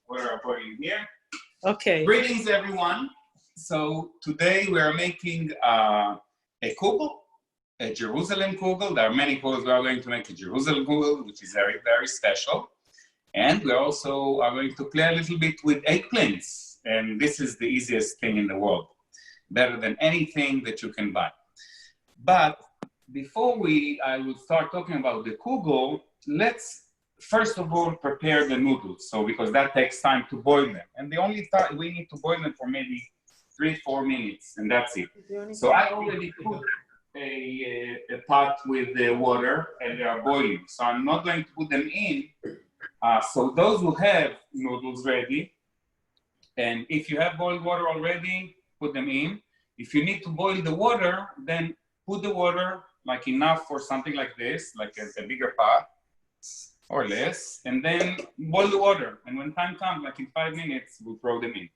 water are boiling here. Okay. Greetings, everyone. So today we are making a Kugel, a Jerusalem Kugel. There are many Kugels. We are going to make a Jerusalem Kugel, which is very, very special. And we also are going to play a little bit with eggplants. And this is the easiest thing in the world, better than anything that you can buy. But before I will start talking about the Kugel, let's first of all prepare the noodles. So because that takes time to boil them. And the only time we need to boil them for maybe 3-4 minutes, and that's it. So I already put a pot with the water and they are boiling. So I'm not going to put them in. So those who have noodles ready, and if you have boiled water already, put them in. If you need to boil the water, then put the water like enough for something like this, like a bigger pot or less, and then boil the water. And when time comes, like in 5 minutes, we'll throw them in.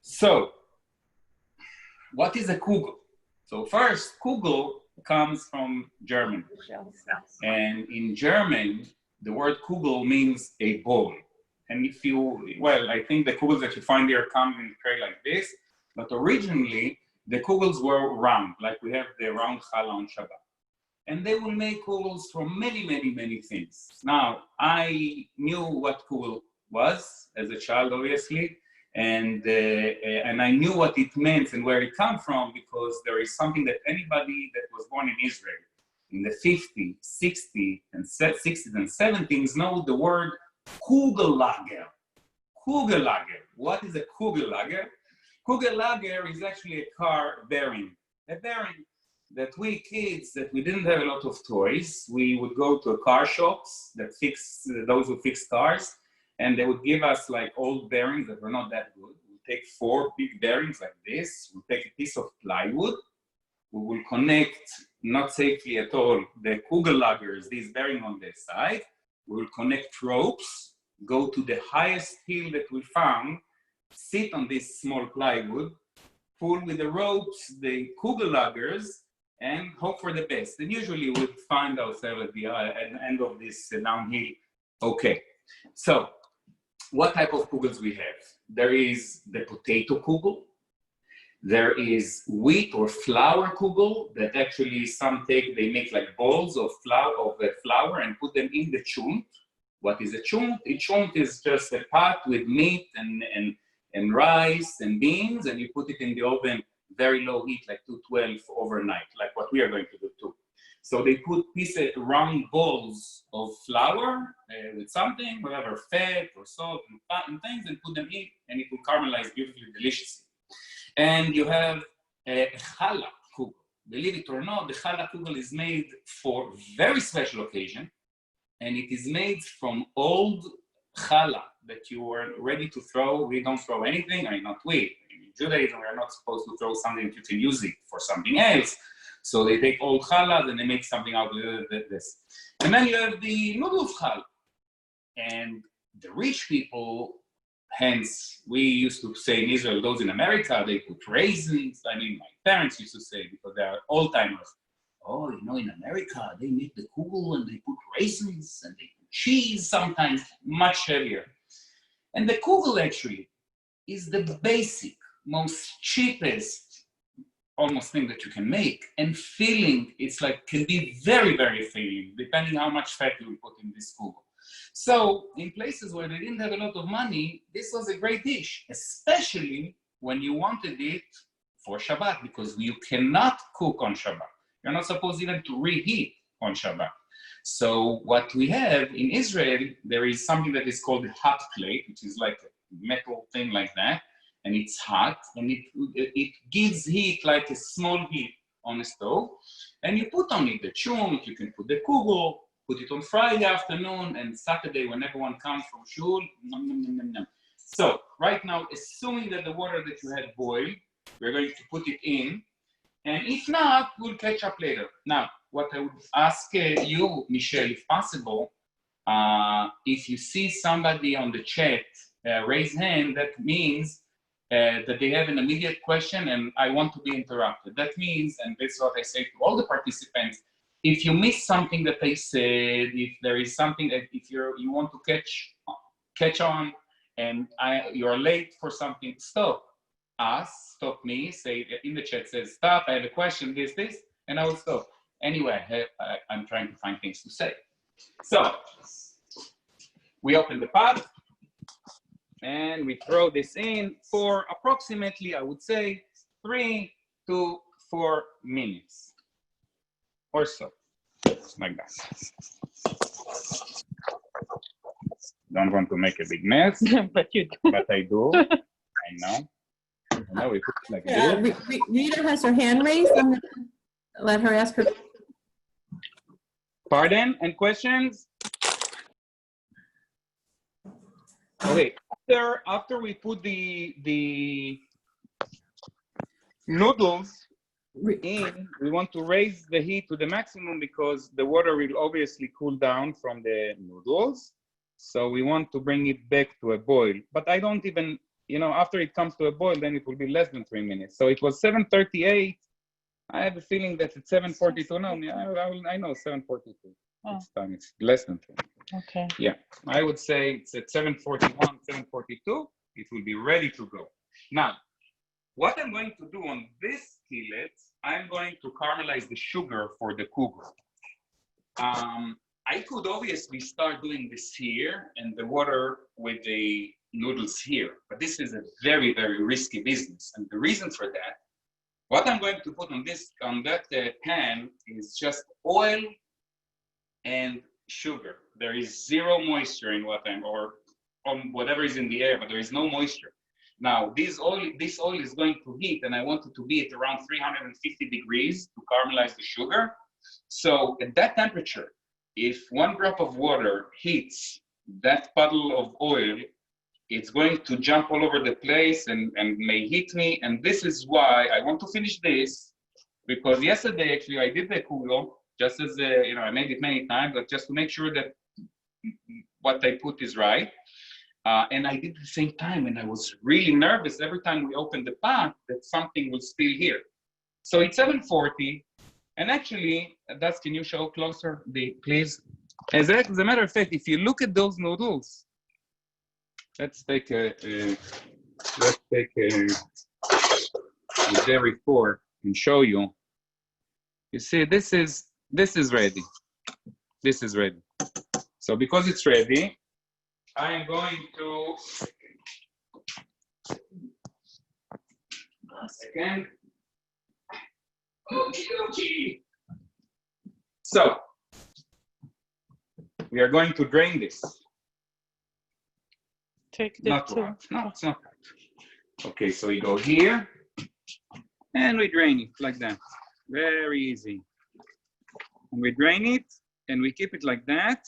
So, what is a Kugel? So first, Kugel comes from German. And in German, the word Kugel means a bowl. And if you, well, I think the Kugels that you find here come in a tray like this, but originally, the Kugels were round, like we have the round challah on Shabbat. And they will make Kugels from many, many, many things. Now, I knew what Kugel was as a child, obviously, and I knew what it meant and where it came from, because there is something that anybody that was born in Israel in the 50s, 60s, and 70s know the word Kugellager. Kugellager. What is a Kugellager? Kugellager is actually a car bearing. A bearing that we kids, that we didn't have a lot of toys, we would go to car shops that fix, those who fix cars, and they would give us like old bearings that were not that good. We'll take 4 big bearings like this, we'll take a piece of plywood, we will connect, not safely at all, the Kugellagers, these bearing on the side, we will connect ropes, go to the highest hill that we found, sit on this small plywood, pull with the ropes the Kugellagers, and hope for the best. And usually we find ourselves at the end of this downhill. Okay, so what type of Kugels we have? There is the potato Kugel. There is wheat or flour Kugel that actually they make like balls of flour and put them in the chunt. What is a chunt? A chunt is just a pot with meat and rice and beans, and you put it in the oven, very low heat, like 212 overnight, like what we are going to do too. So they put round balls of flour with something, whatever, fat or salt and things, and put them in, and it will caramelize beautifully, deliciously. And you have a challah Kugel. Believe it or not, the challah Kugel is made for very special occasion, and it is made from old challah that you are ready to throw. We don't throw anything, I mean, not we. In Judaism, we are not supposed to throw something that you can use it for something else. So they take old challah and they make something out of this. And then you have the noodles challah. And the rich people, hence, we used to say in Israel, those in America, they put raisins. I mean, my parents used to say, because they are old-timers, oh, you know, in America, they make the kugel and they put raisins and they put cheese, sometimes much heavier. And the kugel actually is the basic, most cheapest, almost thing that you can make. And filling, it's like, can be very, very filling, depending how much fat you put in this kugel. So in places where they didn't have a lot of money, this was a great dish, especially when you wanted it for Shabbat, because you cannot cook on Shabbat. You're not supposed even to reheat on Shabbat. So what we have in Israel, there is something that is called a hot plate, which is like a metal thing like that, and it's hot, and it gives heat like a small heat on the stove, and you put on it the chunt, you can put the kugel, put it on Friday afternoon, and Saturday when everyone comes from shul, nom, nom, nom, nom, nom. So right now, assuming that the water that you had boiled, we're going to put it in, and if not, we'll catch up later. Now, what I would ask you, Michelle, if possible, if you see somebody on the chat raise hand, that means that they have an immediate question and I want to be interrupted. That means, and this is what I say to all the participants, if you miss something that I said, if there is something that if you want to catch on, and you're late for something, stop us, stop me, say in the chat, says stop, I have a question, this, and I will stop. Anyway, I'm trying to find things to say. So we open the pot and we throw this in for approximately, I would say, 3 to 4 minutes or so, like that. Don't want to make a big mess, but you do. but I do. I know. No, we put it like this. Rita has her hand raised. I'm going to let her ask her. Pardon and questions? Okay, after we put the noodles in, we want to raise the heat to the maximum because the water will obviously cool down from the noodles. So we want to bring it back to a boil. But I don't even, after it comes to a boil, then it will be less than 3 minutes. So it was 7:38. I have a feeling that it's 7:42 now. I know 7:42. Oh. It's less than 3. Okay. Yeah, I would say it's at 7:41, 7:42. It will be ready to go. Now, what I'm going to do on this skillet, I'm going to caramelize the sugar for the Kugel. I could obviously start doing this here and the water with the noodles here, but this is a very, very risky business. And the reason for that, what I'm going to put on that pan is just oil and sugar. There is zero moisture in or on whatever is in the air, but there is no moisture. Now, this oil is going to heat, and I want it to be at around 350 degrees to caramelize the sugar. So at that temperature, if 1 drop of water hits that puddle of oil, it's going to jump all over the place and may hit me. And this is why I want to finish this, because yesterday, actually, I did the Kugel, just as, I made it many times, but just to make sure that what I put is right. And I did at the same time, and I was really nervous every time we opened the pot that something will spill here. So it's 7:40, and actually, can you show closer, please? As a matter of fact, if you look at those noodles, let's take a dairy fork and show you. You see, this is ready. This is ready. So because it's ready, I am going to, again, so we are going to drain this. Take the Not too hot. No, it's not hot. Okay, so we go here and we drain it like that. Very easy. And we drain it and we keep it like that.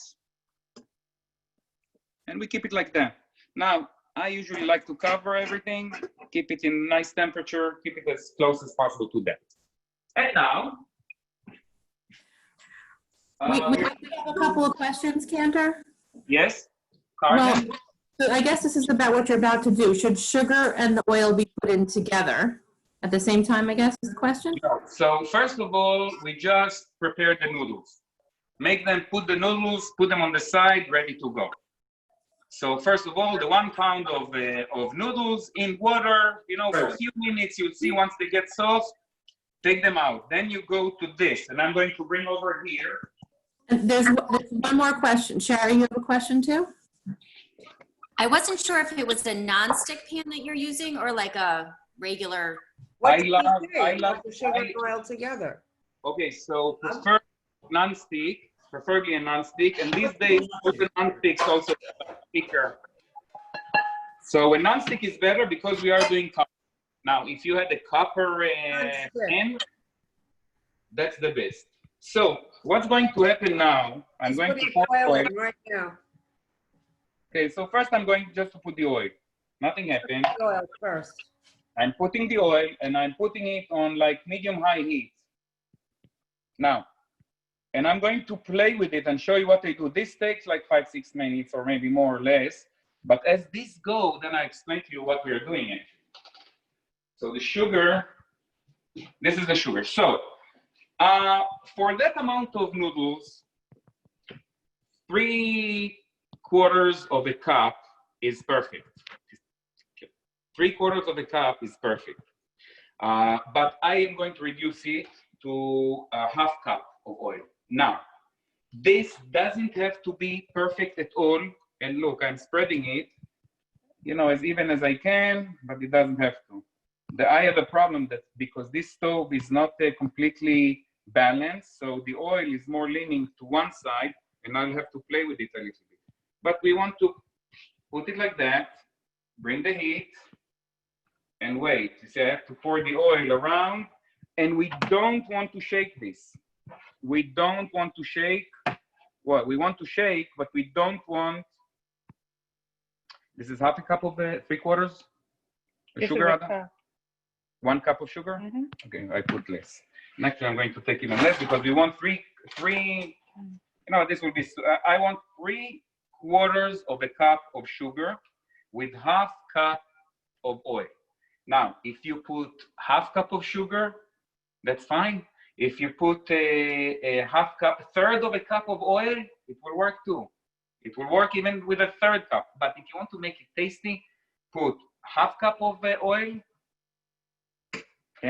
And we keep it like that. Now, I usually like to cover everything, keep it in nice temperature, keep it as close as possible to that. And now, We have a couple of questions, Cantor. yes, Well, so I guess this is about what you're about to do. Should sugar and the oil be put in together at the same time, I guess is the question? No. So first of all, we just prepare the noodles. Put the noodles, put them on the side, ready to go. So first of all, the 1 pound of noodles in water, for a few minutes, you'll see once they get soft, take them out. Then you go to this, and I'm going to bring over here. And there's one more question. Sherry, you have a question too? I wasn't sure if it was a non-stick pan that you're using or like a regular. I love the sugar and oil together. Okay, so prefer non-stick, preferably a non-stick, and these days put the non-sticks also thicker. So a non-stick is better because we are doing copper. Now, if you had a copper pan, that's the best. So what's going to happen now? I'm going to pour oil oil in right now. Okay, so first I'm going just to put the oil. Nothing happened. Oil first. I'm putting the oil and I'm putting it on like medium-high heat. Now, and I'm going to play with it and show you what I do. This takes like 5-6 minutes or maybe more or less. But as this goes, then I explain to you what we are doing actually. So the sugar, this is the sugar. So for that amount of noodles, 3/4 of a cup is perfect. 3/4 of a cup is perfect. But I am going to reduce it to a 1/2 cup of oil. Now, this doesn't have to be perfect at all. And look, I'm spreading it, as even as I can, but it doesn't have to. I have a problem that because this stove is not completely balanced, so the oil is more leaning to one side, and I'll have to play with it a little bit. But we want to put it like that, bring the heat, and wait. You see, I have to pour the oil around, and we don't want to shake this. We don't want to shake. Well, we want to shake, but we don't want. This is 1/2 cup of 3/4 sugar, Adam? 1 cup of sugar? Mhm. Okay, I put less. Next, I'm going to take even less because we want three. This will be. I want 3/4 of a cup of sugar with 1/2 cup of oil. Now, if you put 1/2 cup of sugar, that's fine. If you put a 1/2 cup, 1/3 of a cup of oil, it will work too. It will work even with a 1/3 cup. But if you want to make it tasty, put 1/2 cup of oil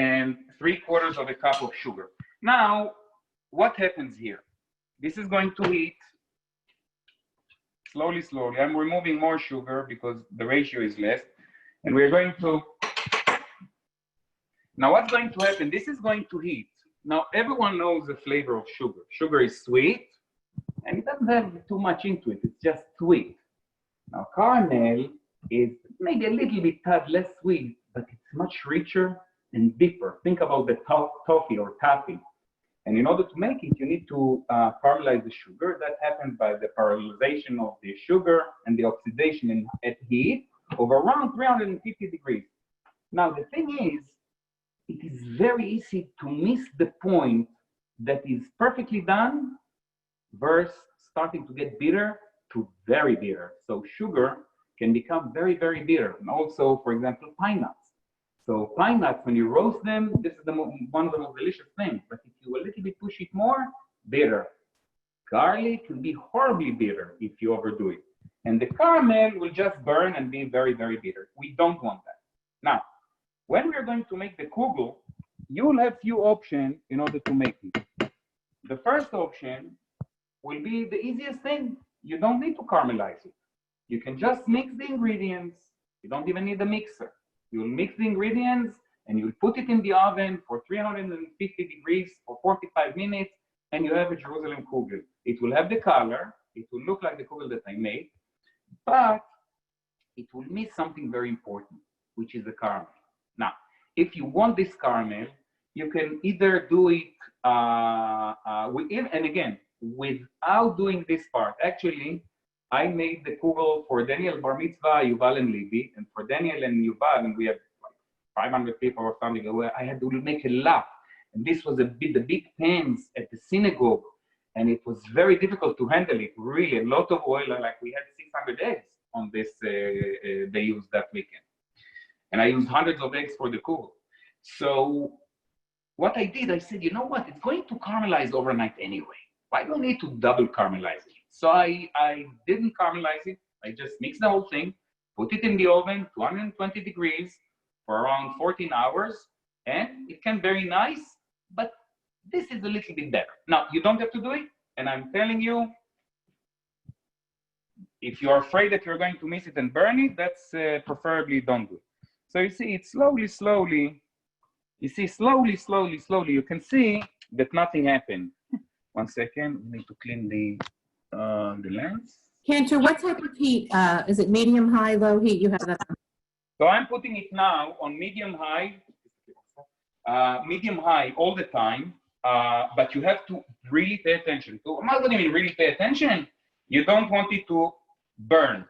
and 3/4 of a cup of sugar. Now, what happens here? This is going to heat slowly, slowly. I'm removing more sugar because the ratio is less. And we're going to, now what's going to happen? This is going to heat. Now, everyone knows the flavor of sugar. Sugar is sweet, and it doesn't have too much into it. It's just sweet. Now, caramel is maybe a little bit less sweet, but it's much richer and deeper. Think about the toffee or taffy. And in order to make it, you need to caramelize the sugar. That happens by the paralyzation of the sugar and the oxidation at heat of around 350 degrees. Now, the thing is, it is very easy to miss the point that is perfectly done versus starting to get bitter to very bitter. So sugar can become very, very bitter. And also, for example, pine nuts. So pine nuts, when you roast them, this is one of the most delicious things. But if you a little bit push it more, bitter. Garlic can be horribly bitter if you overdo it. And the caramel will just burn and be very, very bitter. We don't want that. Now, when we're going to make the kugel, you will have few options in order to make it. The first option will be the easiest thing. You don't need to caramelize it. You can just mix the ingredients. You don't even need a mixer. You'll mix the ingredients and you'll put it in the oven for 350 degrees for 45 minutes, and you have a Jerusalem kugel. It will have the color. It will look like the kugel that I made, but it will miss something very important, which is the caramel. Now, if you want this caramel, you can either do it, and again, without doing this part. Actually, I made the kugel for Daniel Bar Mitzvah, Yuval and Libby, and for Daniel and Yuval, and we have like 500 people or something. I had to make a lot, and this was the big pans at the synagogue, and it was very difficult to handle it. Really, a lot of oil, like we had 600 eggs on this. They used that weekend, and I used hundreds of eggs for the kugel. So what I did, I said, you know what? It's going to caramelize overnight anyway. Why do I need to double caramelize it? So I didn't caramelize it. I just mixed the whole thing, put it in the oven, 220 degrees for around 14 hours, and it came very nice, but this is a little bit better. Now, you don't have to do it, and I'm telling you, if you're afraid that you're going to miss it and burn it, that's preferably don't do it. So you see, it's slowly, you see, slowly, you can see that nothing happened. 1 second, we need to clean the lens. Cantor, what type of heat? Is it medium, high, low heat you have that on? So I'm putting it now on medium high all the time, but you have to really pay attention. So I'm not going to really pay attention. You don't want it to burn.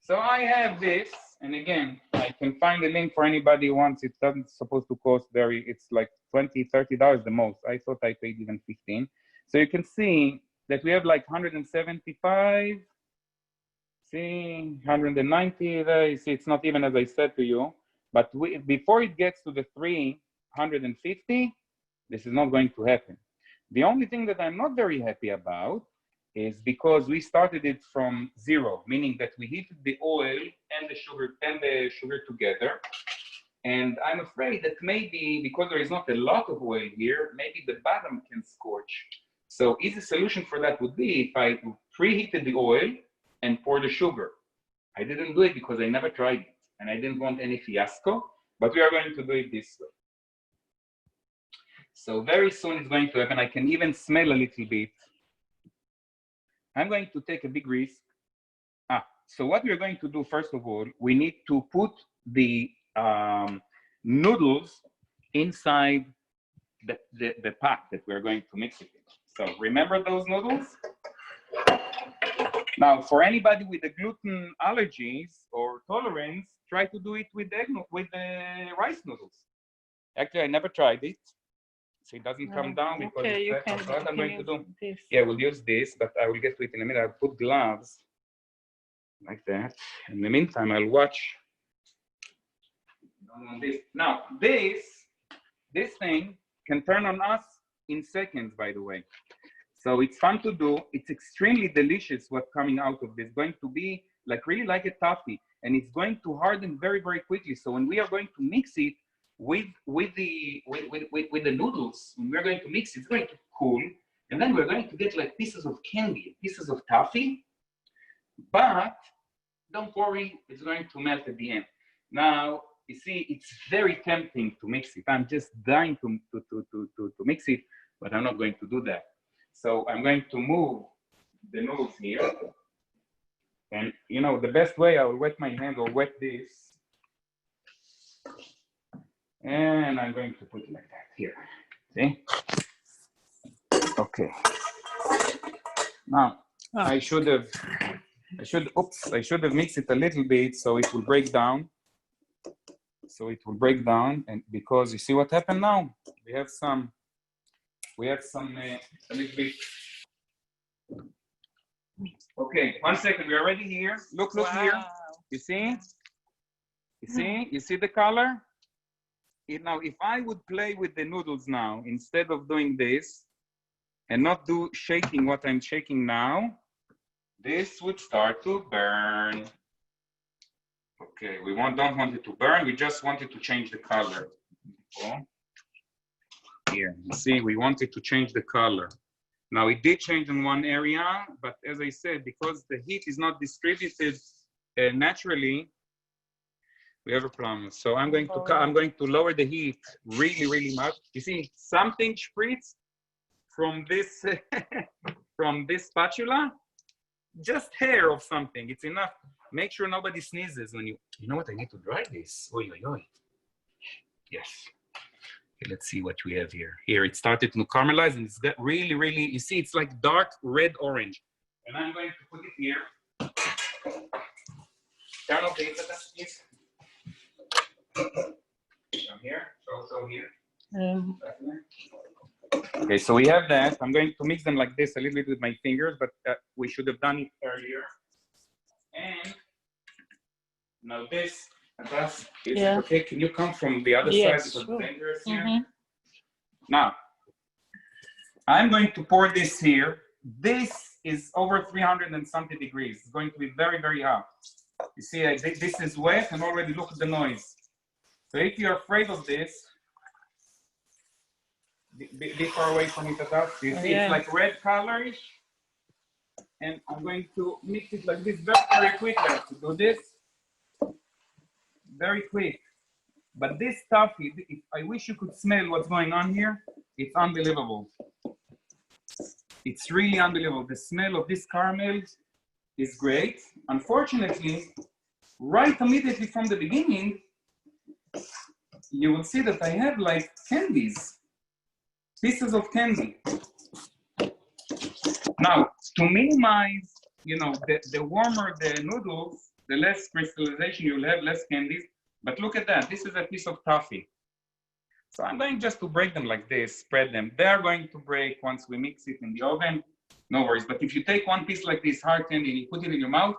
So I have this, and again, I can find a link for anybody who wants. It doesn't supposed to cost it's like $20, $30 the most. I thought I paid even 15. So you can see that we have like 175, see 190 there. You see, it's not even as I said to you, but before it gets to the 350, this is not going to happen. The only thing that I'm not very happy about is because we started it from zero, meaning that we heated the oil and the sugar together. And I'm afraid that maybe because there is not a lot of oil here, maybe the bottom can scorch. So easy solution for that would be if I preheated the oil and pour the sugar. I didn't do it because I never tried it and I didn't want any fiasco, but we are going to do it this way. So very soon it's going to happen. I can even smell a little bit. I'm going to take a big risk. So what we're going to do, first of all, we need to put the noodles inside the pot that we're going to mix it in. So remember those noodles? Now, for anybody with the gluten allergies or tolerance, try to do it with the rice noodles. Actually, I never tried it. So it doesn't come down because that's what I'm going to do. This. Yeah, we'll use this, but I will get to it in a minute. I'll put gloves like that. In the meantime, I'll watch. This. Now, this thing can turn on us in seconds, by the way. So it's fun to do. It's extremely delicious what's coming out of this. It's going to be like really like a toffee, and it's going to harden very, very quickly. So when we are going to mix it with the noodles, when we're going to mix it, it's going to cool, and then we're going to get like pieces of candy, pieces of toffee. But don't worry, it's going to melt at the end. Now, you see, it's very tempting to mix it. I'm just dying to mix it, but I'm not going to do that. So I'm going to move the noodles here. And you know, the best way, I will wet my hand or wet this. And I'm going to put it like that here. See? Okay. Now, I should have mixed it a little bit so it will break down. And because you see what happened now? We have some a little bit. Okay, 1 second, we're already here. Look here. You see? You see the color? Now, if I would play with the noodles now, instead of doing this, and not do shaking what I'm shaking now, this would start to burn. Okay, we don't want it to burn, we just want it to change the color. Okay. Here, you see, we want it to change the color. Now, it did change in one area, but as I said, because the heat is not distributed naturally, we have a problem. So I'm going to lower the heat really, really much. You see, something spritz from this from this spatula, just hair of something. It's enough. Make sure nobody sneezes when you know what, I need to dry this. Oy, oy, oy. Yes. Okay, let's see what we have here. Here it started to caramelize and it's got really, really, you see, it's like dark red orange. And I'm going to put it here. Turn off the internet, please. Come here, also here. Okay, so we have that. I'm going to mix them like this a little bit with my fingers, but we should have done it earlier. And now this, okay, can you come from the other side because it's dangerous here? Now, I'm going to pour this here. This is over 300 and something degrees. It's going to be very, very hot. You see, this is wet and already look at the noise. So if you're afraid of this, be far away from it. You see, it's like red colorish. And I'm going to mix it like this very, very quick. I have to do this very quick. But this toffee, I wish you could smell what's going on here. It's unbelievable. It's really unbelievable. The smell of this caramel is great. Unfortunately, right immediately from the beginning, you will see that I have like candies, pieces of candy. Now, to minimize, you know, the warmer the noodles, the less crystallization, you'll have less candies. But look at that, this is a piece of toffee. So I'm going just to break them like this, spread them. They are going to break once we mix it in the oven, no worries. But if you take one piece like this, hard candy, and you put it in your mouth,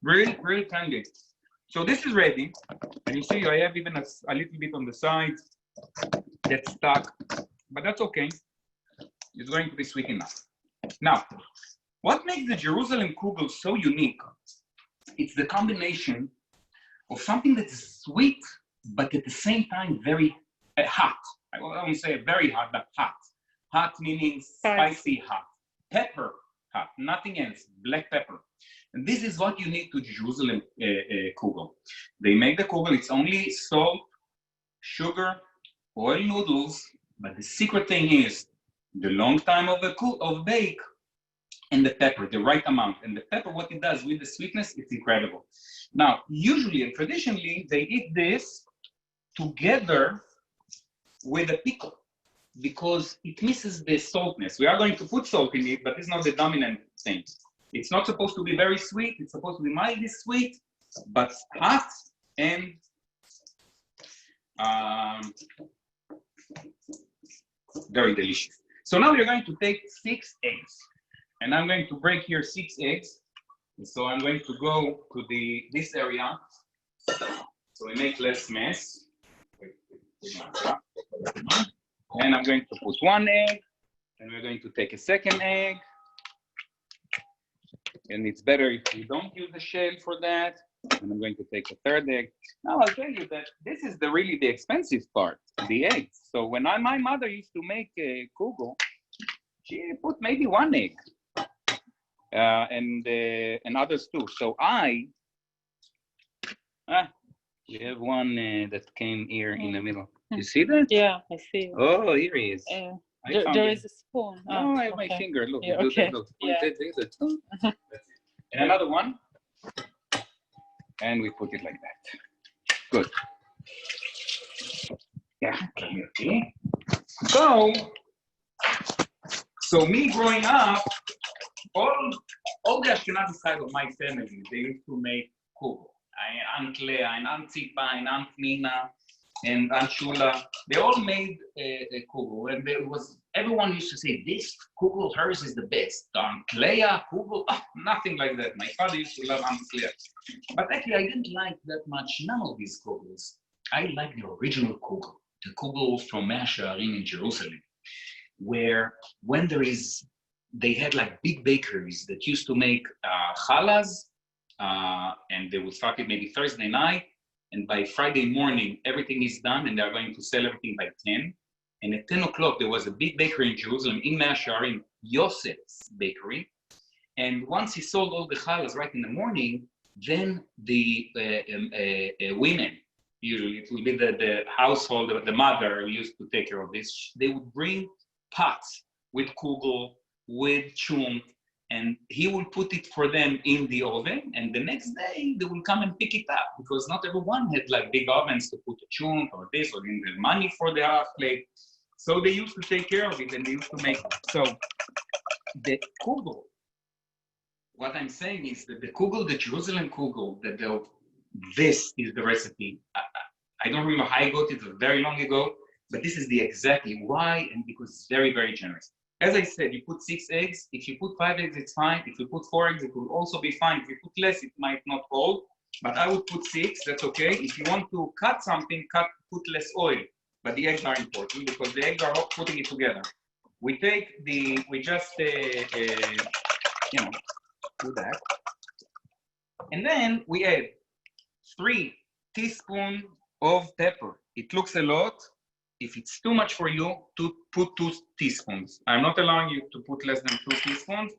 really, really tangy. So this is ready. And you see, I have even a little bit on the sides that's stuck. but that's okay. It's going to be sweet enough. Now, what makes the Jerusalem Kugel so unique? It's the combination of something that is sweet, but at the same time very hot. I won't say very hot, but hot. Hot meaning spicy hot. Pepper hot, nothing else, black pepper. And this is what you need to Jerusalem Kugel. They make the Kugel, it's only salt, sugar, oil noodles, but the secret thing is the long time of bake and the pepper, the right amount. And the pepper, what it does with the sweetness, it's incredible. Now, usually and traditionally, they eat this together with a pickle because it misses the saltness. We are going to put salt in it, but it's not the dominant thing. It's not supposed to be very sweet. It's supposed to be mildly sweet, but hot and very delicious. So now we're going to take 6 eggs, and I'm going to break here 6 eggs. So I'm going to go to this area, so we make less mess. And I'm going to put 1 egg, and we're going to take a 2nd egg. And it's better if you don't use the shell for that. And I'm going to take a 3rd egg. Now I'll tell you that this is really the expensive part, the eggs. So when my mother used to make a kugel, she put maybe 1 egg, and others too. So we have one that came here in the middle. You see that? Yeah, I see. Oh, here he is. There is a spoon. Oh, I have my okay. finger. Look, Yeah, do okay. that, look. Yeah. And another one. And we put it like that. Good. Yeah. Okay. So me growing up, all the Ashkenazi side of my family, they used to make kugel. Aunt Leah and Aunt Zipa and Aunt Nina and Aunt Shula, they all made a kugel, and everyone used to say, this kugel, hers is the best. Aunt Leah, kugel, nothing like that. My father used to love Aunt Leah. But actually, I didn't like that much none of these kugels. I like the original kugel, the kugel from Mea Shearim in Jerusalem, where when they had like big bakeries that used to make challahs, and they would start it maybe Thursday night, and by Friday morning, everything is done, and they're going to sell everything by 10. And at 10 o'clock, there was a big bakery in Jerusalem, in Mea Shearim, Yosef's bakery. And once he sold all the challahs right in the morning, then the women, usually it will be the household, the mother who used to take care of this, they would bring pots with kugel, with chunt, and he will put it for them in the oven, and the next day they will come and pick it up, because not everyone had like big ovens to put a chunt or this, or in the money for the half plate. So they used to take care of it, and they used to make it. So the kugel, what I'm saying is that the kugel, the Jerusalem kugel, this is the recipe. I don't remember how I got it very long ago, but this is the exactly why, and because it's very, very generous. As I said, you put 6 eggs. If you put 5 eggs, it's fine. If you put 4 eggs, it will also be fine. If you put less, it might not hold. But I would put 6. That's okay. If you want to cut something, put less oil. But the eggs are important because the eggs are putting it together. We just do that, and then we add 3 teaspoons of pepper. It looks a lot. If it's too much for you, to put 2 teaspoons. I'm not allowing you to put less than 2 teaspoons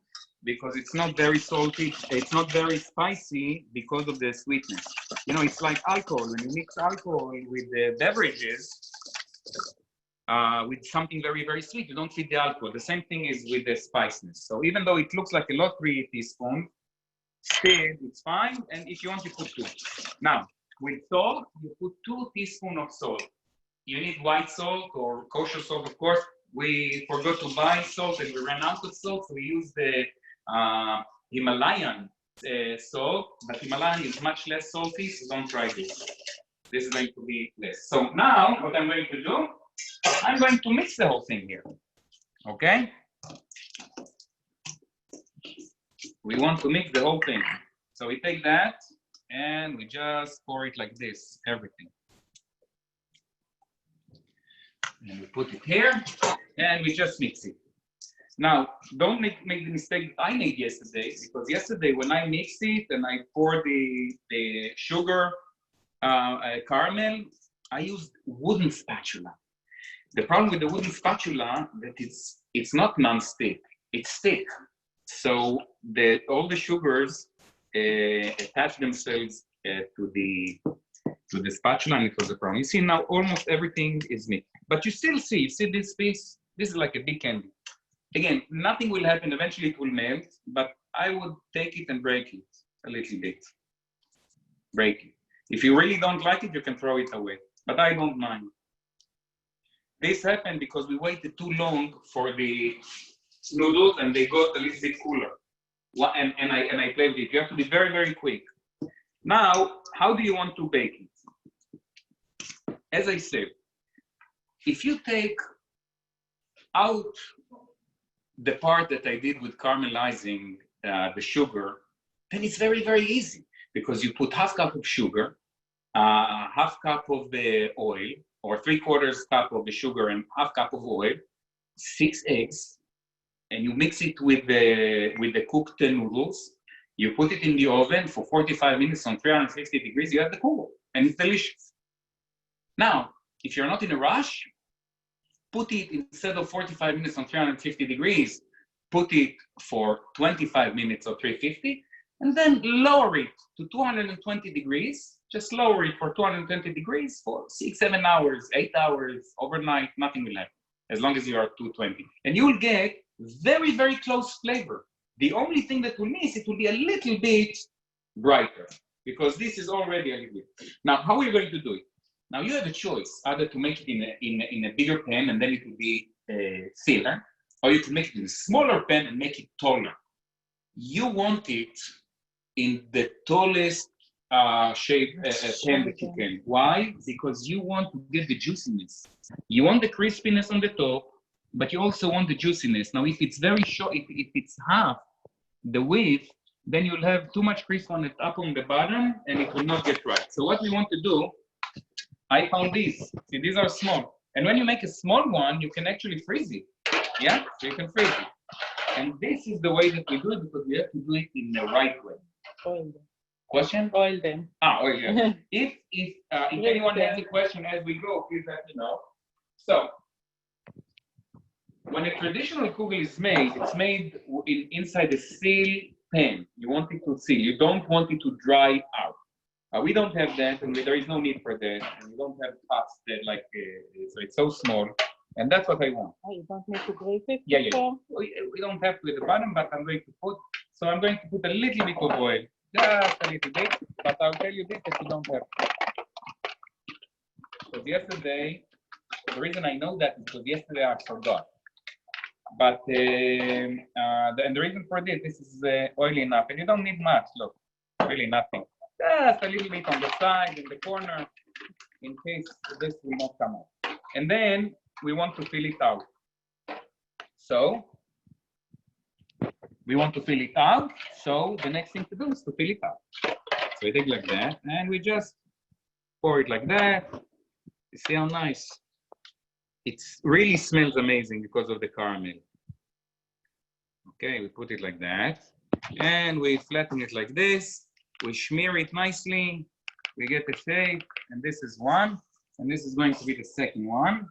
because it's not very salty. It's not very spicy because of the sweetness. You know, it's like alcohol. When you mix alcohol with the beverages, with something very, very sweet, you don't feed the alcohol. The same thing is with the spiciness. So even though it looks like a lot, 3 teaspoons, still it's fine. And if you want, you put 2. Now, with salt, you put 2 teaspoons of salt. You need white salt or kosher salt, of course. We forgot to buy salt and we ran out of salt, so we use the Himalayan salt, but Himalayan is much less salty, so don't try this. This is going to be less. So now, what I'm going to do, I'm going to mix the whole thing here, okay? We want to mix the whole thing. So we take that and we just pour it like this, everything. And we put it here, and we just mix it. Now, don't make the mistake I made yesterday, because yesterday when I mixed it and I poured the sugar caramel, I used wooden spatula. The problem with the wooden spatula that it's not non-stick, it's stick. So all the sugars attach themselves to the spatula, and it was a problem. You see now almost everything is mixed, but you see this piece. This is like a big candy. Again, nothing will happen. Eventually, it will melt, but I would take it and break it a little bit. Break it. If you really don't like it, you can throw it away. But I don't mind. This happened because we waited too long for the noodles, and they got a little bit cooler. And I played with it. You have to be very, very quick. Now, how do you want to bake it? As I said, if you take out the part that I did with caramelizing the sugar, then it's very, very easy, because you put half cup of sugar, half cup of the oil, or 3/4 cup of the sugar and half cup of oil, 6 eggs, and you mix it with the cooked noodles. You put it in the oven for 45 minutes on 360 degrees. You have the kugel, and it's delicious. Now, if you're not in a rush, put it, instead of 45 minutes on 350 degrees, put it for 25 minutes or 350, and then lower it to 220 degrees. Just lower it for 220 degrees for 6, 7 hours, 8 hours, overnight, nothing will happen, as long as you are at 220. And you will get very, very close flavor. The only thing that will miss, it will be a little bit brighter, because this is already a little bit. Now, how are you going to do it? Now you have a choice, either to make it in a bigger pan and then it will be thinner, or you can make it in a smaller pan and make it taller. You want it in the tallest shape pan that you can. Why? Because you want to get the juiciness. You want the crispiness on the top, but you also want the juiciness. Now, if it's very short, if it's half the width, then you'll have too much crisp on it up on the bottom, and it will not get right. So what we want to do, I found these. See, these are small. And when you make a small one, you can actually freeze it. Yeah, so you can freeze it. And this is the way that we do it, because we have to do it in the right way. Oil them. Question? Oil them. Oh, yeah. If anyone has a question as we go, please let me know. So, when a traditional kugel is made, it's made inside a seal pan. You want it to seal. You don't want it to dry out. We don't have that, and there is no need for that. And we don't have cups that so it's so small. And that's what I want. Oh, you don't need to grate it? Yeah. We don't have to at the bottom, but I'm going to put a little bit of oil. Just a little bit, but I'll tell you this, that you don't have to. Because yesterday, the reason I know that is because yesterday I forgot. But and the reason for this is oily enough, and you don't need much. Look, really nothing. Just a little bit on the side, in the corner, in case this will not come out. And then we want to fill it out. So we want to fill it out. So the next thing to do is to fill it out. So we take like that, and we just pour it like that. You see how nice? It really smells amazing because of the caramel. Okay, we put it like that, and we flatten it like this. We smear it nicely. We get the shape, and this is one, and this is going to be the second one.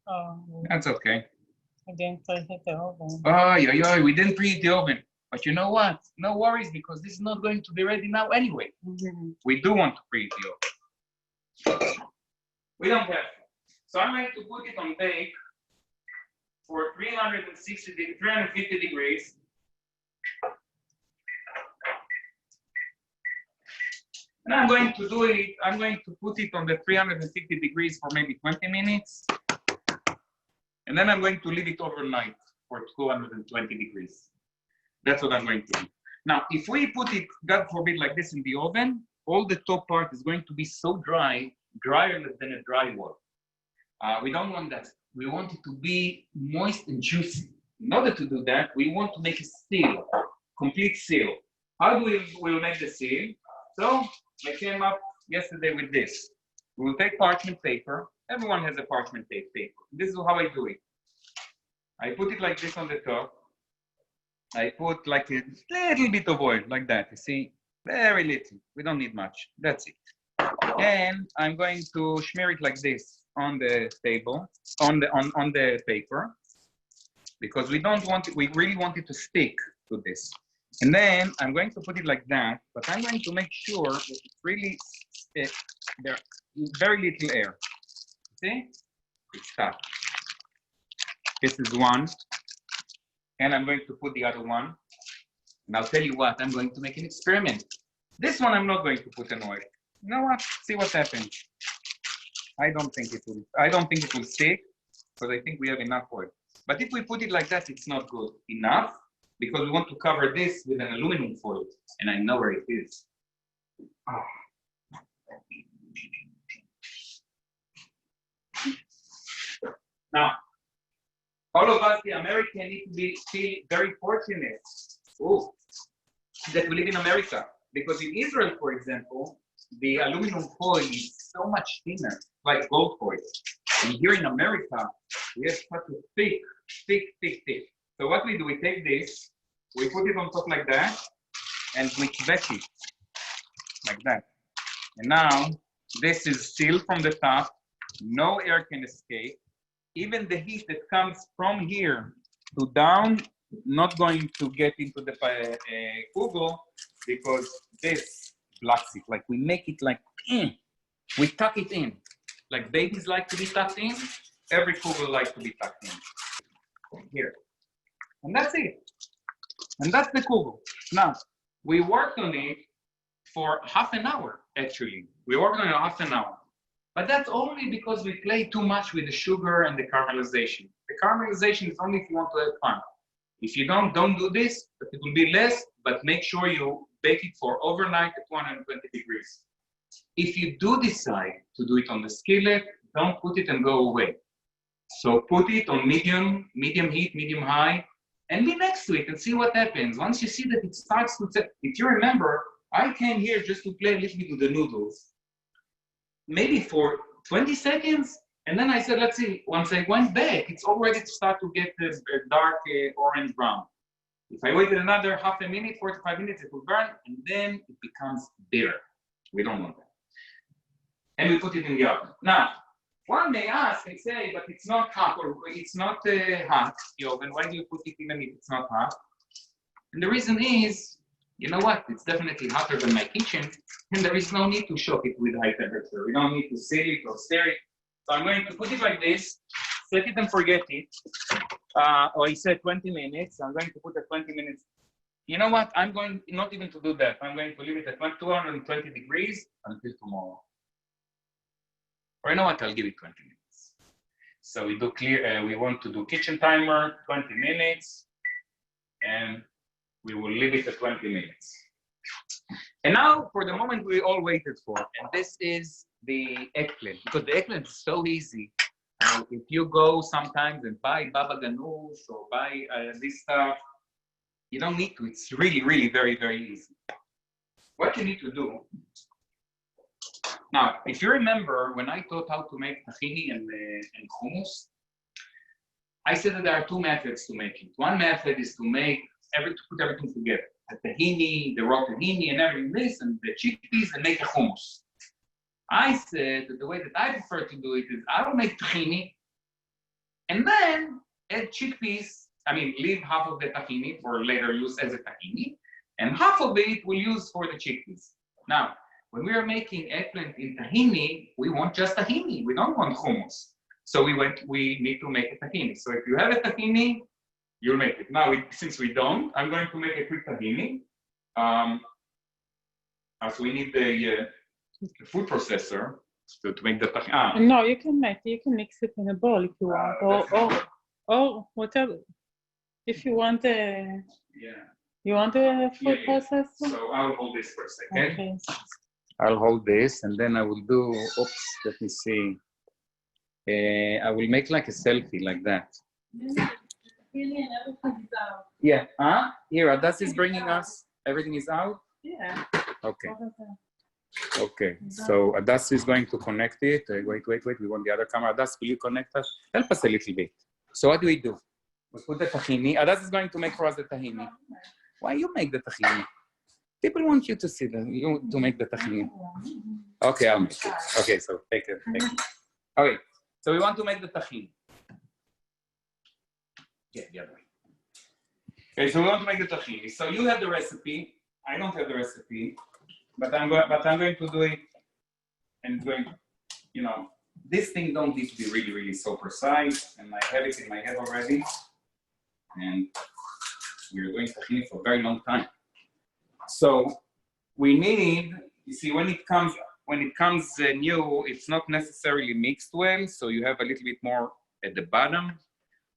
Oh, That's okay. I didn't preheat the oven. Oh, yeah, we didn't preheat the oven. But you know what? No worries, because this is not going to be ready now anyway. Mm-hmm. We do want to preheat the oven. We don't have to. So I'm going to put it on bake for 350 degrees. And I'm going to put it on the 360 degrees for maybe 20 minutes. And then I'm going to leave it overnight for 220 degrees. That's what I'm going to do. Now, if we put it, God forbid, like this in the oven, all the top part is going to be so dry, drier than a dry wall. We don't want that. We want it to be moist and juicy. In order to do that, we want to make a seal, complete seal. How do we'll make the seal? So I came up yesterday with this. We will take parchment paper, Everyone has a parchment paper. This is how I do it. I put it like this on the top. I put like a little bit of oil, like that. You see, very little. We don't need much. That's it. And I'm going to smear it like this on the table, on the paper, because we don't want it, we really want it to stick to this. And then I'm going to put it like that, but I'm going to make sure that it's really there very little air. See? It's stuck. This is one. And I'm going to put the other one. And I'll tell you what, I'm going to make an experiment. This one I'm not going to put an oil. You know what? See what happens. I don't think it will stick, because I think we have enough oil. But if we put it like that, it's not good enough, because we want to cover this with an aluminum foil, and I know where it is. Now, all of us, the American, need to feel very fortunate that we live in America, because in Israel, for example, the aluminum foil is so much thinner, like gold foil. And here in America, we have such a thick. So what we do, we take this, we put it on top like that, and we kveck it like that. And now this is sealed from the top, no air can escape. Even the heat that comes from here to down, not going to get into the Kugel, because this blocks it. Like we make it like, we tuck it in. Like babies like to be tucked in, every Kugel likes to be tucked in. Here. And that's it. And that's the Kugel. Now, we worked on it for half an hour, actually. We worked on it half an hour. But that's only because we play too much with the sugar and the caramelization. The caramelization is only if you want to have fun. If you don't do this, but it will be less, but make sure you bake it for overnight at 120 degrees. If you do decide to do it on the skillet, don't put it and go away. So put it on medium heat, medium high, and be next to it and see what happens. Once you see that it starts to, if you remember, I came here just to play a little bit with the noodles, maybe for 20 seconds, and then I said, let's see, once I went back, it's already to start to get a dark orange brown. If I waited another half a minute, 45 minutes, it will burn, and then it becomes bitter. We don't want that. And we put it in the oven. Now, one may ask and say, but it's not hot, or it's not hot, the oven. Why do you put it even if it's not hot? And the reason is, you know what? It's definitely hotter than my kitchen, and there is no need to shock it with high temperature. We don't need to seal it or stir it. So I'm going to put it like this, set it and forget it. Or I said 20 minutes. I'm going to put it 20 minutes. You know what? I'm going not even to do that. I'm going to leave it at 220 degrees until tomorrow. Or you know what? I'll give it 20 minutes. So we do clear. We want to do kitchen timer, 20 minutes, and we will leave it at 20 minutes. And now for the moment we all waited for, and this is the eggplant, because the eggplant is so easy. If you go sometimes and buy Baba Ganoush or buy this stuff, you don't need to. It's really, really very, very easy. What you need to do, now, if you remember when I taught how to make tahini and hummus, I said that there are two methods to make it. One method is to put everything together. The tahini, the raw tahini, and everything this, and the chickpeas, and make a hummus. I said that the way that I prefer to do it is I will make tahini, and then add chickpeas. I mean, leave half of the tahini for later use as a tahini, and half of it we'll use for the chickpeas. Now, when we are making eggplant in tahini, we want just tahini. We don't want hummus. So we need to make a tahini. So if you have a tahini, you'll make it. Now, since we don't, I'm going to make a quick tahini. As we need the food processor to make the tahini. No, you can mix it in a bowl if you want, or whatever. If you want you want a food processor? So I'll hold this for a second. Okay. I'll hold this, and then I will do, let me see. I will make like a selfie like that. Yeah, here, Adas is bringing us, everything is out? Yeah. Okay. Okay, so Adas is going to connect it. Wait, we want the other camera. Adas, will you connect us? Help us a little bit. So what do? We put the tahini. Adas is going to make for us the tahini. Why you make the tahini? People want you to see to make the tahini. Okay, I'll make it. Okay, so take it. Okay, so we want to make the tahini. Yeah, the other way. Okay, so we want to make the tahini. So you have the recipe. I don't have the recipe, but I'm going to do it, and this thing don't need to be really, really so precise, and I have it in my head already, and we're doing tahini for a very long time. So we need, you see, when it comes new, it's not necessarily mixed well, so you have a little bit more at the bottom.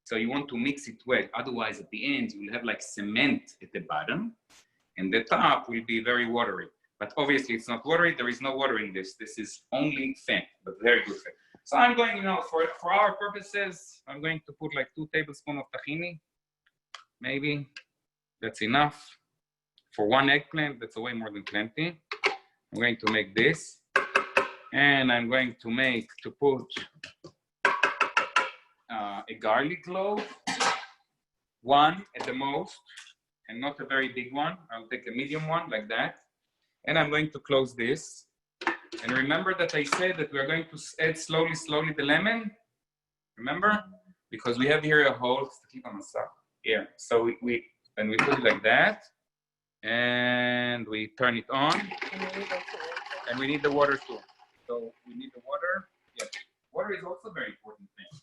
So you want to mix it well. Otherwise, at the end, you will have like cement at the bottom, and the top will be very watery. But obviously, it's not watery. There is no water in this. This is only fat, but very good fat. So I'm going, for our purposes, I'm going to put like 2 tablespoons of tahini. Maybe that's enough. For 1 eggplant, that's way more than plenty. I'm going to make this, and I'm going to put a garlic clove, 1 at the most, and not a very big one. I'll take a medium one like that. And I'm going to close this. And remember that I said that we're going to add slowly the lemon. Remember? Because we have here a hole. Here. So we put it like that. And we turn it on. And we need the water too. So we need the water. Yeah. Water is also a very important thing.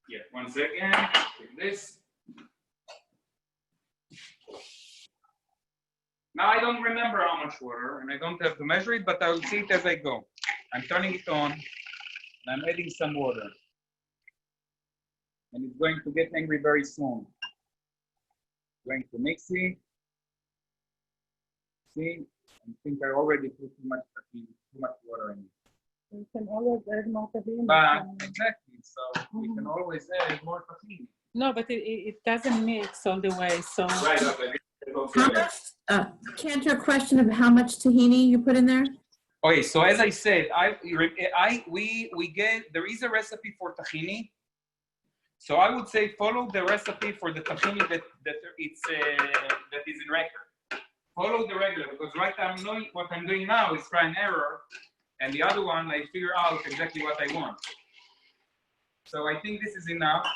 Yeah, 1 second. Take this. Now I don't remember how much water, and I don't have to measure it, but I will see it as I go. I'm turning it on, and I'm adding some water. And it's going to get angry very soon. Going to mix it. See, I think I already put too much water in it. You can always add more tahini. But exactly, so we can always add more tahini. No, but it doesn't mix all the way, so. Right, okay. How much, Cantor, question of how much tahini you put in there? Okay, so as I said, we get, there is a recipe for tahini. So I would say follow the recipe for the tahini that is in record. Follow the regular, because right now what I'm doing now is try and error, and the other one I figure out exactly what I want. So I think this is enough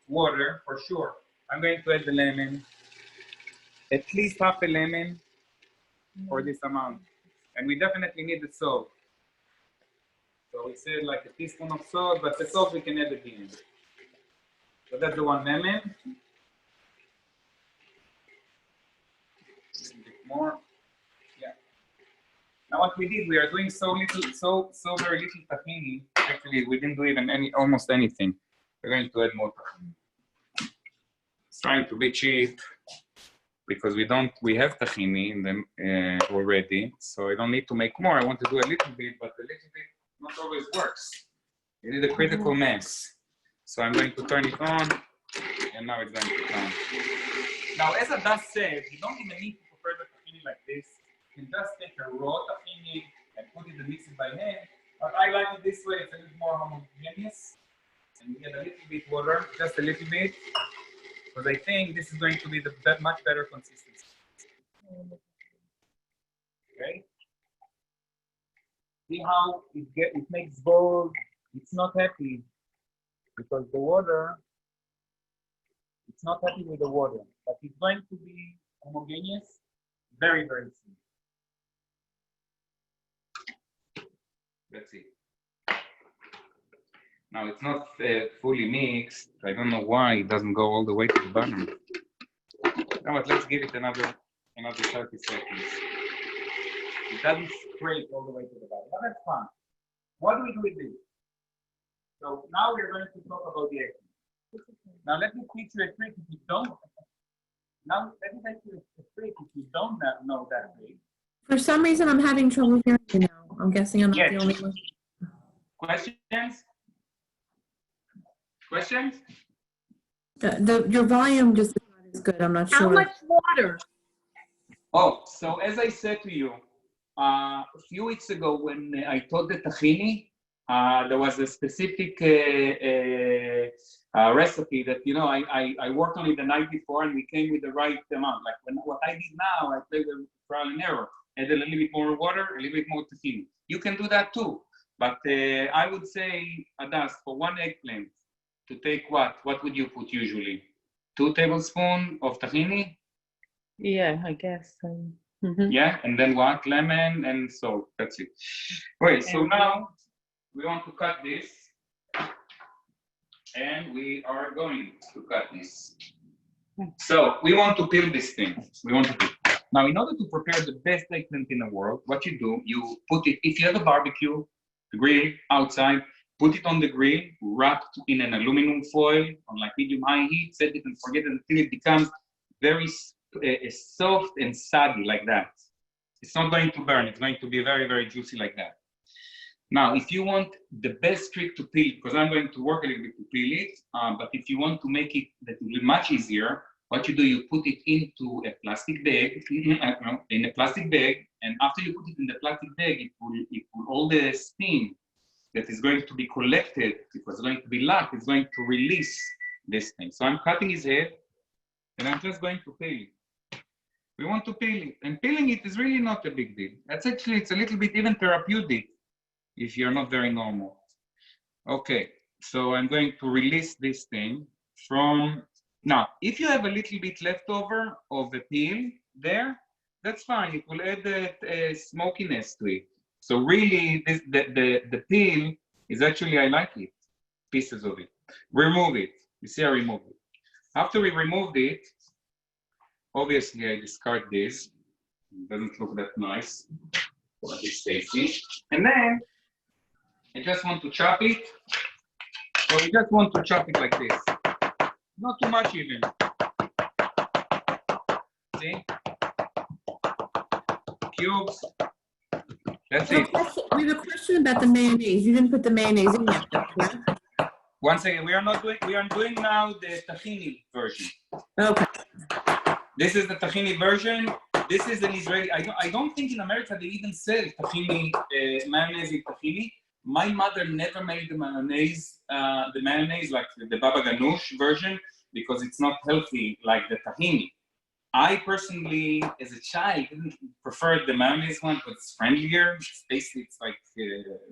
water for sure. I'm going to add the lemon, at least half a lemon for this amount, and we definitely need the salt. So we said like a teaspoon of salt, but the salt we can add at the end. So that's the 1 lemon. A bit more. Yeah. Now what we did, we are doing so very little tahini. Actually, we didn't do even almost anything. We're going to add more tahini. It's trying to be cheap because we have tahini in them already, so I don't need to make more. I want to do a little bit, but a little bit not always works. You need a critical mass. So I'm going to turn it on, and now it's going to come. Now, as Adas said, you don't even need to prepare the tahini like this. You can just take a raw tahini and put it and mix it by hand. But I like it this way. It's a little more homogeneous. And we get a little bit water, just a little bit. Because I think this is going to be that much better consistency. Okay? See how it makes bold. It's not happy. Because the water, it's not happy with the water, but it's going to be homogeneous very, very soon. Let's see. Now it's not fully mixed. I don't know why it doesn't go all the way to the bottom. Now, but let's give it another 30 seconds. It doesn't scrape all the way to the bottom, but that's fine. What do we do with this? So now we're going to talk about the eggplant. Now let me teach you a trick if you don't. Now let me teach you a trick if you don't know that trick. For some reason, I'm having trouble hearing you now. I'm guessing I'm not the only one. Questions? Questions? Your volume just is not as good. I'm not sure. How much water? Oh, so as I said to you, a few weeks ago when I taught the tahini, there was a specific recipe that, you know, I worked on it the night before and we came with the right amount. Like what I did now, I played with trial and error. Add a little bit more water, a little bit more tahini. You can do that too. But I would say, Adas, for one eggplant, to take what would you put usually? 2 tablespoons of tahini? Yeah, I guess. Mhm. Yeah, and then what? Lemon and salt. That's it. Okay, so And- now we want to cut this. And we are going to cut this. So we want to peel this thing. We want to peel. Now, in order to prepare the best eggplant in the world, what you do, you put it, if you have a barbecue, a grill outside, put it on the grill, wrapped in an aluminum foil on like medium-high heat, set it and forget it until it becomes very soft and saggy like that. It's not going to burn. It's going to be very, very juicy like that. Now, if you want the best trick to peel, because I'm going to work a little bit to peel it, but if you want to make it that will be much easier, what you do, you put it into a plastic bag, in a plastic bag, and after you put it in the plastic bag, it will all the steam that is going to be collected, it was going to be locked, it's going to release this thing. So I'm cutting his head, and I'm just going to peel it. We want to peel it, and peeling it is really not a big deal. That's actually, it's a little bit even therapeutic if you're not very normal. Okay, so I'm going to release this thing from, now, if you have a little bit left over of the peel there, that's fine, it will add a smokiness to it. So really, the peel is actually, I like it, pieces of it. Remove it, you see I remove it. After we removed it, obviously I discard this, it doesn't look that nice for this safety. And then, I just want to chop it. So we just want to chop it like this. Not too much even. See? Cubes. That's it. We have a question about the mayonnaise. You didn't put the mayonnaise in yet, yeah? Once again, we are doing now the tahini version. Okay. This is the tahini version. This is an Israeli. I don't think in America they even sell tahini, mayonnaise with tahini. My mother never made the mayonnaise like the Baba Ganoush version because it's not healthy like the tahini. I personally, as a child, didn't prefer the mayonnaise one because it's friendlier. It's like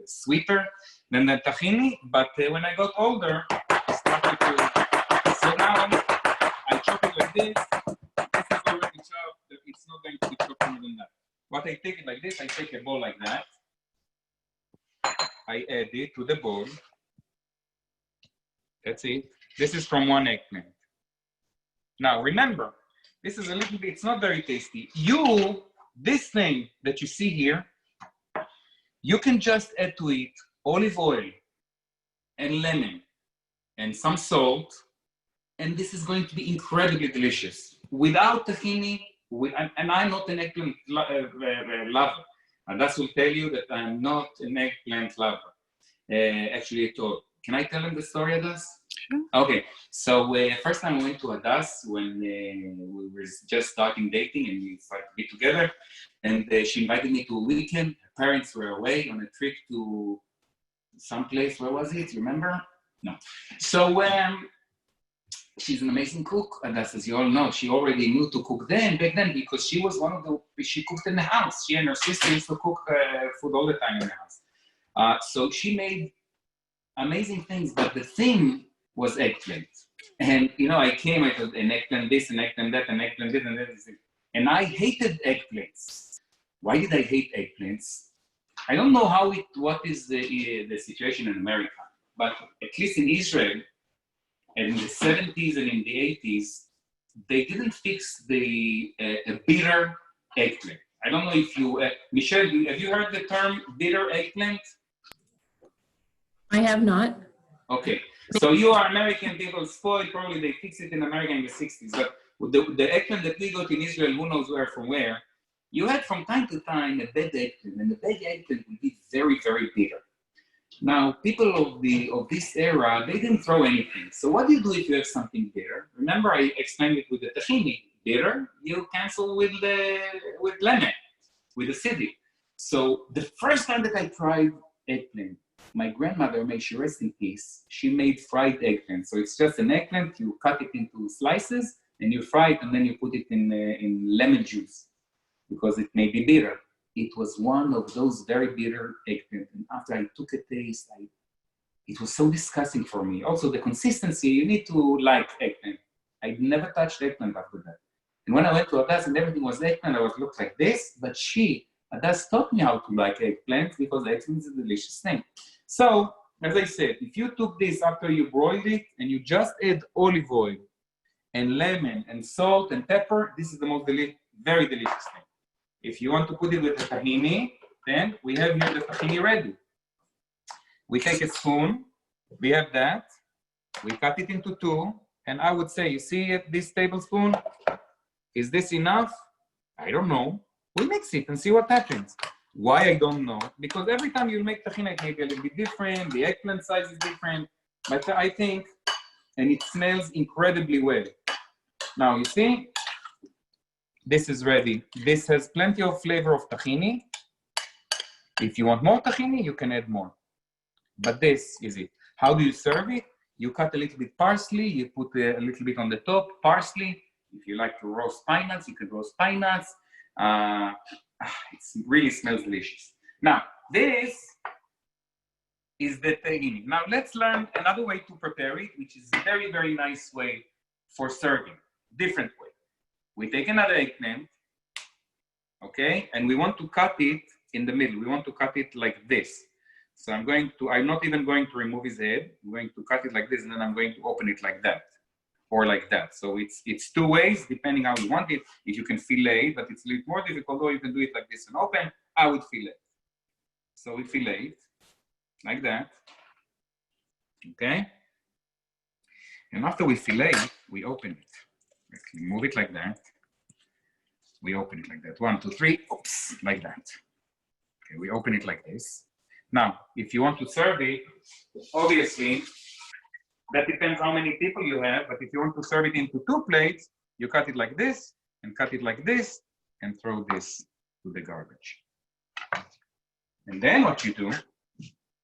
sweeter than the tahini. But when I got older, I started to. So now I chop it like this. This is already chopped. It's not going to be chopped more than that. What I take it like this, I take a bowl like that. I add it to the bowl. That's it. This is from one eggplant. Now remember, this is a little bit, it's not very tasty. This thing that you see here, you can just add to it olive oil and lemon and some salt, and this is going to be incredibly delicious. Without tahini, and I'm not an eggplant lover. And that will tell you that I'm not an eggplant lover, actually at all. Can I tell him the story, Adas? Sure. Okay, so first time I went to Adas when we were just starting dating and we started to be together, and she invited me to a weekend. Her parents were away on a trip to some place. Where was it? Remember? No. So she's an amazing cook, Adas, as you all know. She already knew to cook back then, because she was she cooked in the house. She and her sister used to cook food all the time in the house. So she made amazing things, but the thing was eggplant. And, you know, I thought an eggplant this, an eggplant that, an eggplant this, and that. And I hated eggplants. Why did I hate eggplants? I don't know what is the situation in America, but at least in Israel, and in the 70s and in the 80s, they didn't fix the bitter eggplant. I don't know if you, Michelle, have you heard the term bitter eggplant? I have not. Okay, so you are American, people spoiled, probably they fixed it in America in the 60s, but the eggplant that we got in Israel, who knows where from where, you had from time to time a bad eggplant, and the bad eggplant would be very, very bitter. Now, people of this era, they didn't throw anything. So what do you do if you have something bitter? Remember, I explained it with the tahini. bitter, you cancel with lemon, with acidity. So the first time that I tried eggplant, my grandmother, may she rest in peace, she made fried eggplant. So it's just an eggplant, you cut it into slices, and you fry it, and then you put it in lemon juice, because it may be bitter. It was one of those very bitter eggplant. And after I took a taste, it was so disgusting for me. Also, the consistency, you need to like eggplant. I never touched eggplant after that. And when I went to Adas and everything was eggplant, I was looked like this, but Adas taught me how to like eggplant, because eggplant is a delicious thing. So, as I said, if you took this after you broiled it and you just add olive oil and lemon and salt and pepper, this is the most very delicious thing. If you want to put it with the tahini, then we have here the tahini ready. We take a spoon, we have that, we cut it into two, and I would say, you see this tablespoon? Is this enough? I don't know. We mix it and see what happens. Why I don't know? Because every time you make tahini, it may be a little bit different, the eggplant size is different, but I think, and it smells incredibly well. Now, you see, this is ready. This has plenty of flavor of tahini. If you want more tahini, you can add more. But this is it. How do you serve it? You cut a little bit parsley, you put a little bit on the top, parsley. If you like to roast pine nuts, you can roast pine nuts. It really smells delicious. Now, this is the tahini. Now, let's learn another way to prepare it, which is a very, very nice way for serving. Different way. We take another eggplant, okay, and we want to cut it in the middle. We want to cut it like this. So I'm not even going to remove his head. I'm going to cut it like this, and then I'm going to open it like that, or like that. So it's two ways, depending how you want it. If you can fillet, but it's a little more difficult, or you can do it like this and open. I would fillet. So we fillet it like that, okay? And after we fillet it, we open it. Let's move it like that. We open it like that. 1, 2, 3. Oops, like that. Okay, we open it like this. Now, if you want to serve it, obviously, that depends how many people you have, but if you want to serve it into 2 plates, you cut it like this, and cut it like this, and throw this to the garbage. And then what you do,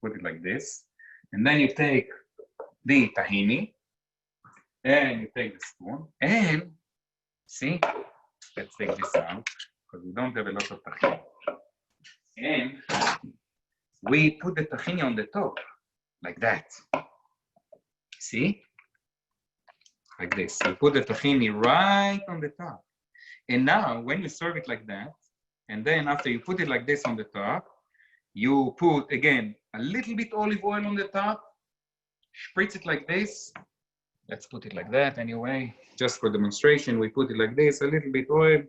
put it like this, and then you take the tahini, and you take the spoon, and see, let's take this out, because we don't have a lot of tahini. And we put the tahini on the top, like that. See? Like this. You put the tahini right on the top. And now, when you serve it like that, and then after you put it like this on the top, you put, again, a little bit olive oil on the top, spritz it like this. Let's put it like that anyway. Just for demonstration, we put it like this, a little bit oil,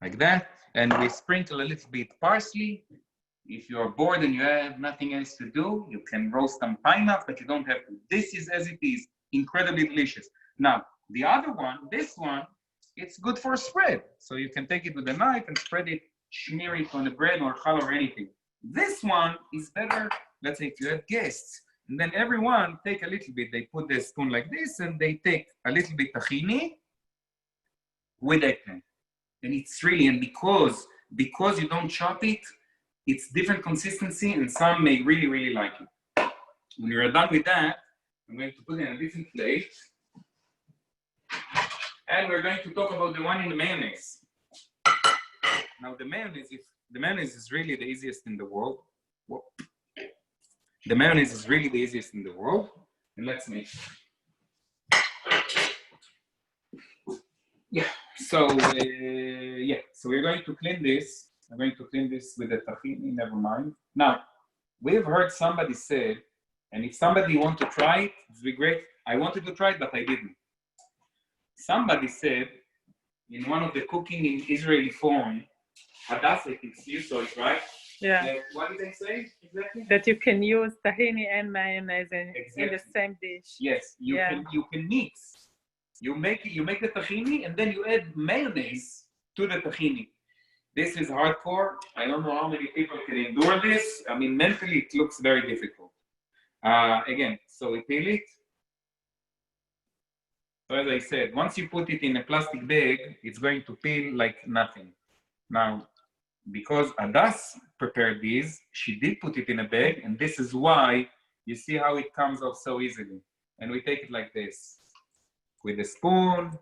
like that. And we sprinkle a little bit parsley. If you're bored and you have nothing else to do, you can roast some pine nuts, but you don't have to. This is as it is, incredibly delicious. Now, the other one, this one, it's good for a spread. So you can take it with a knife and spread it, smear it on the bread or challah or anything. This one is better, let's say if you have guests, and then everyone take a little bit. They put the spoon like this, and they take a little bit tahini with eggplant. And it's really, and because you don't chop it, it's different consistency, and some may really, really like it. When you're done with that, I'm going to put it in a different plate. And we're going to talk about the one in the mayonnaise. Now, the mayonnaise is really the easiest in the world. Whoa. The mayonnaise is really the easiest in the world. And let's make it. Yeah, so we're going to clean this. I'm going to clean this with the tahini, never mind. Now, we've heard somebody say, and if somebody wants to try it, it'd be great. I wanted to try it, but I didn't. Somebody said, in one of the cooking in Israeli forum, Hadassah, I think you saw it, right? Yeah. What did they say exactly? That you can use tahini and mayonnaise in the same dish. Yes, you can mix. You make the tahini and then you add mayonnaise to the tahini. This is hardcore. I don't know how many people can endure this. I mean, mentally, it looks very difficult. Again, so we peel it. So as I said, once you put it in a plastic bag, it's going to peel like nothing. Now, because Adas prepared these, she did put it in a bag, and this is why you see how it comes off so easily. And we take it like this, with a spoon.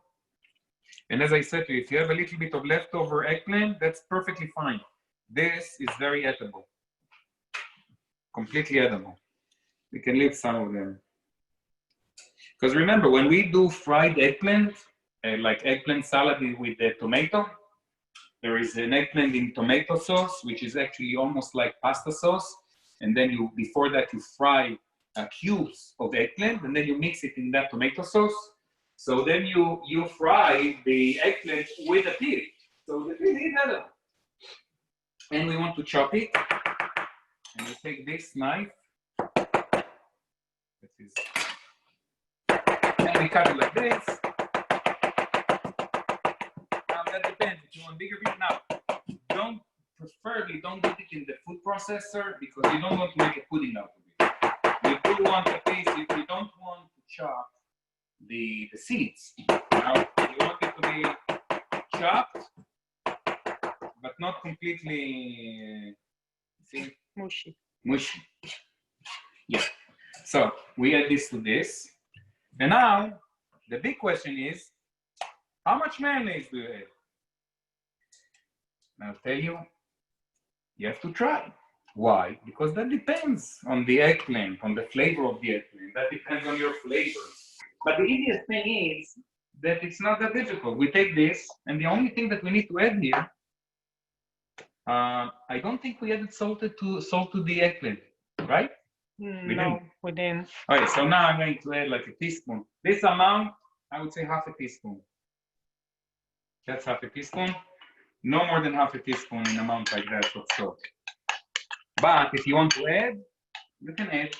And as I said to you, if you have a little bit of leftover eggplant, that's perfectly fine. This is very edible, completely edible. We can leave some of them. Because remember, when we do fried eggplant, like eggplant salad with the tomato, there is an eggplant in tomato sauce, which is actually almost like pasta sauce. And then you, before that, you fry cubes of eggplant, and then you mix it in that tomato sauce. So then you fry the eggplant with the peel. So the peel is edible. And we want to chop it. And we take this knife. And we cut it like this. Now that depends. If you want bigger piece, now preferably don't put it in the food processor because you don't want to make a pudding out of it. You do want a piece if you don't want to chop the seeds. Now you want it to be chopped, but not completely Mushy. mushy. Yeah. So we add this to this. And now the big question is, how much mayonnaise do you add? And I'll tell you, you have to try. Why? Because that depends on the eggplant, on the flavor of the eggplant. That depends on your flavors. But the easiest thing is that it's not that difficult. We take this, and the only thing that we need to add here, I don't think we added salt to the eggplant, right? No, we didn't. Okay, so now I'm going to add like a teaspoon. This amount, I would say half a teaspoon. That's half a teaspoon. No more than half a teaspoon in amount like that of salt. But if you want to add, you can add.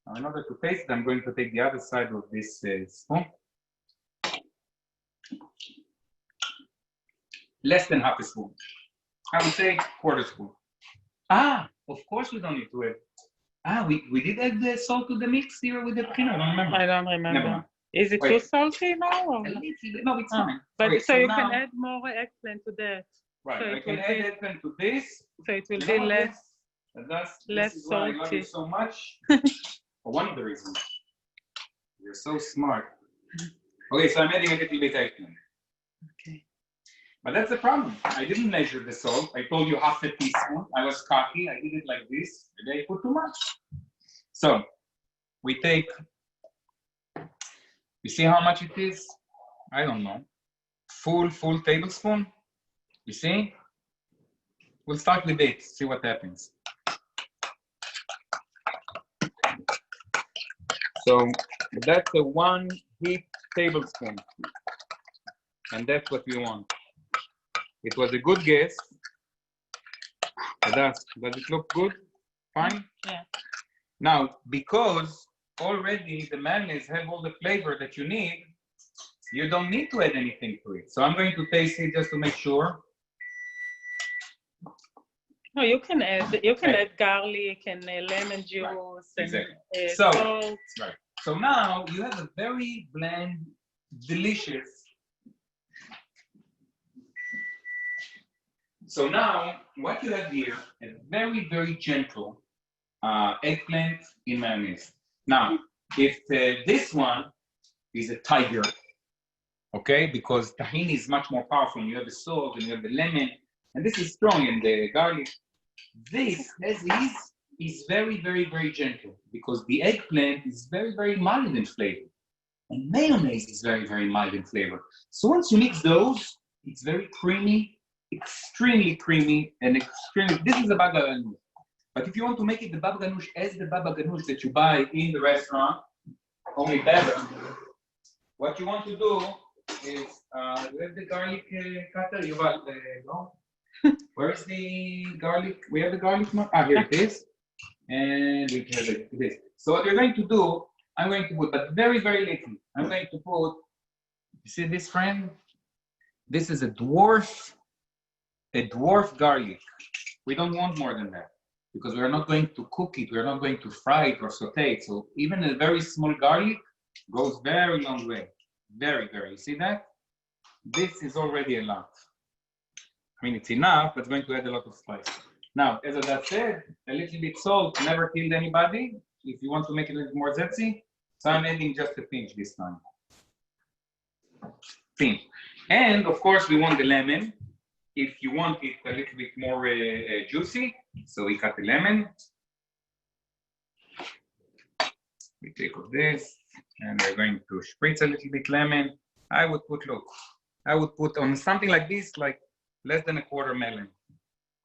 Now, in order to taste it, I'm going to take the other side of this spoon. Less than half a spoon. I would say quarter spoon. Of course we don't need to add. We did add the salt to the mix here with the peanut. I don't remember. I don't Never remember. mind. Is it Wait. too salty now? Or? A little bit. No, it's fine. But Okay, so you now, can add more eggplant to that. Right, so I it can will add be- eggplant to this. So it will You be know, less. this less is why I love you salty. so much. For one of the reasons. You're so smart. Okay, so I'm adding a little bit eggplant. Okay. But that's the problem. I didn't measure the salt. I told you half a teaspoon. I was cocky. I did it like this. Maybe I put too much. So we take, you see how much it is? I don't know. Full tablespoon. You see? We'll start with it, see what happens. So that's a 1 heaped tablespoon. And that's what we want. It was a good guess. Does it look good? Fine? Yeah. Now, because already the mayonnaise have all the flavor that you need, you don't need to add anything to it. So I'm going to taste it just to make sure. No, you can add Right. add garlic and lemon juice and Exactly. So- salt. Right. So now you have a very bland, delicious. So now what you have here is very, very gentle eggplant in mayonnaise. Now, if this one is a tiger, okay, because tahini is much more powerful. You have the salt and you have the lemon, and this is strong in the garlic. This, as is very, very, very gentle because the eggplant is very, very mild in flavor. And mayonnaise is very, very mild in flavor. So once you mix those, it's very creamy, extremely creamy, and extremely, this is a baba ganoush. But if you want to make it the baba ganoush as the baba ganoush that you buy in the restaurant, only better, what you want to do is, you have the garlic cutter, no? Where is the garlic? We have the garlic one. Here it is. And we have this. So what you're going to do, I'm going to put, but very, very little. I'm going to put, you see this, friend? This is a dwarf garlic. We don't want more than that because we're not going to cook it. We're not going to fry it or saute it. So even a very small garlic goes very long way. Very, very. You see that? This is already a lot. I mean, it's enough, but it's going to add a lot of spice. Now, as Adat said, a little bit salt never killed anybody. If you want to make it a little more zesty, so I'm adding just a pinch this time. Pinch. And of course, we want the lemon. If you want it a little bit more juicy, so we cut the lemon. We take off this, and we're going to spritz a little bit lemon. I would put, look, I would put on something like this, like less than a quarter melon.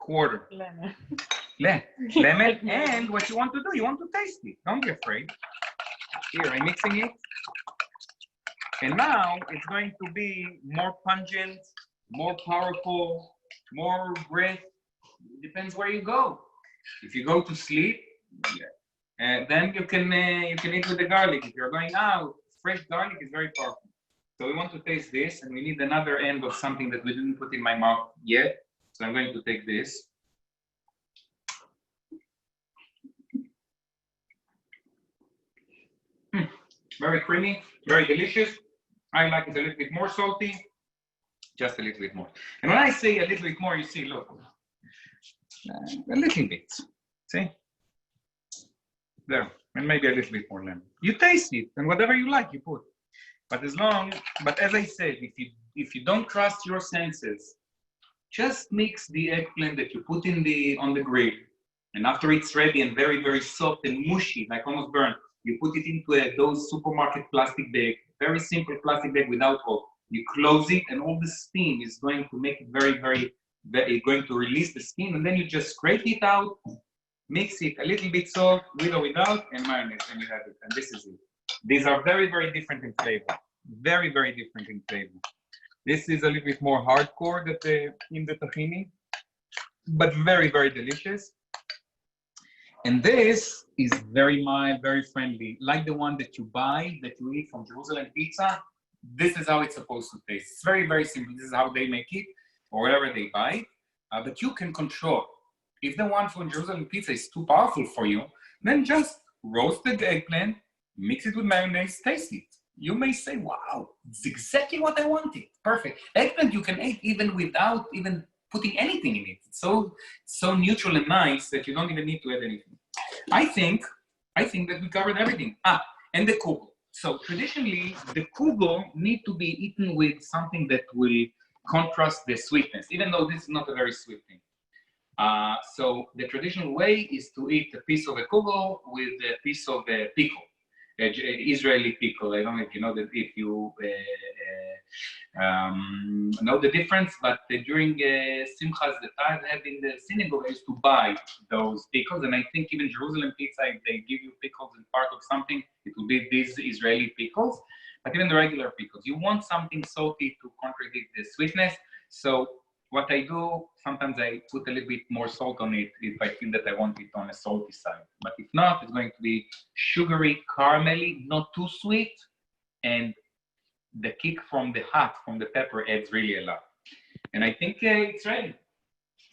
Quarter. Lemon. Lemon, and what you want to do, you want to taste it. Don't be afraid. Here, I'm mixing it. And now it's going to be more pungent, more powerful, more breath. It depends where you go. If you go to sleep, then you can eat with the garlic. If you're going out, fresh garlic is very powerful. So we want to taste this, and we need another end of something that we didn't put in my mouth yet. So I'm going to take this. Very creamy, very delicious. I like it a little bit more salty, just a little bit more. And when I say a little bit more, you see, look, a little bit, see? There, and maybe a little bit more lemon. You taste it, and whatever you like, you put. But as I said, if you don't trust your senses, just mix the eggplant that you put on the grill, and after it's ready and very, very soft and mushy, like almost burnt, you put it into those supermarket plastic bag, very simple plastic bag without hope. You close it, and all the steam is going to make it very, going to release the steam, and then you just scrape it out, mix it a little bit salt, with or without, and mayonnaise, and you have it. And this is it. These are very, very different in flavor. Very, very different in flavor. This is a little bit more hardcore in the tahini, but very, very delicious. And this is very mild, very friendly, like the one that you buy, that you eat from Jerusalem Pizza. This is how it's supposed to taste. It's very, very simple. This is how they make it, or wherever they buy it. But you can control. If the one from Jerusalem Pizza is too powerful for you, then just roast the eggplant, mix it with mayonnaise, taste it. You may say, wow, it's exactly what I wanted. Perfect. Eggplant you can eat even without even putting anything in it. It's so neutral and nice that you don't even need to add anything. I think that we covered everything. And the kugel. So traditionally, the kugel need to be eaten with something that will contrast the sweetness, even though this is not a very sweet thing. So the traditional way is to eat a piece of a kugel with a piece of a pickle, Israeli pickle. I don't know if you know that, if you know the difference, but during Simchas, the time I had in the synagogue, I used to buy those pickles, and I think even Jerusalem Pizza, if they give you pickles in part of something, it will be these Israeli pickles. But even the regular pickles, you want something salty to contradict the sweetness. So what I do, sometimes I put a little bit more salt on it if I feel that I want it on a salty side. But if not, it's going to be sugary, caramelly, not too sweet, and the kick from the hot, from the pepper adds really a lot. And I think it's ready.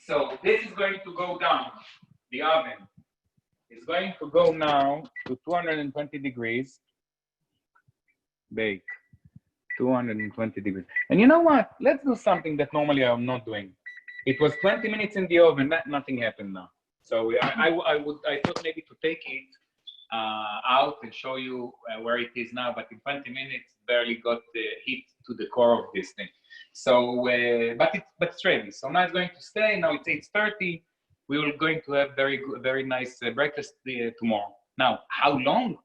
So this is going to go down. The oven is going to go now to 220 degrees. Bake. 220 degrees. And you know what? Let's do something that normally I'm not doing. It was 20 minutes in the oven, nothing happened now. So I thought maybe to take it out and show you where it is now, but in 20 minutes barely got the heat to the core of this thing. So, but it's ready. So now it's going to stay. Now it's 8:30. We will going to have very nice breakfast tomorrow. Now, how long?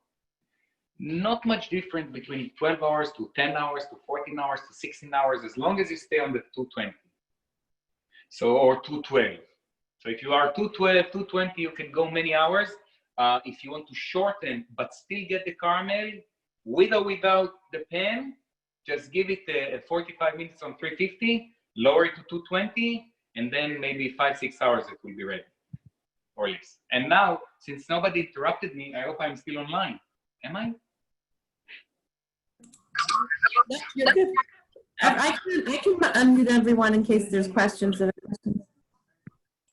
Not much different between 12 hours to 10 hours to 14 hours to 16 hours, as long as you stay on the 220. So, or 212. So if you are 212, 220, you can go many hours. If you want to shorten, but still get the caramel, with or without the pan, just give it 45 minutes on 350, lower it to 220, and then maybe 5-6 hours it will be ready, or less. And now, since nobody interrupted me, I hope I'm still online. Am I? You're good. I can unmute everyone in case there's questions.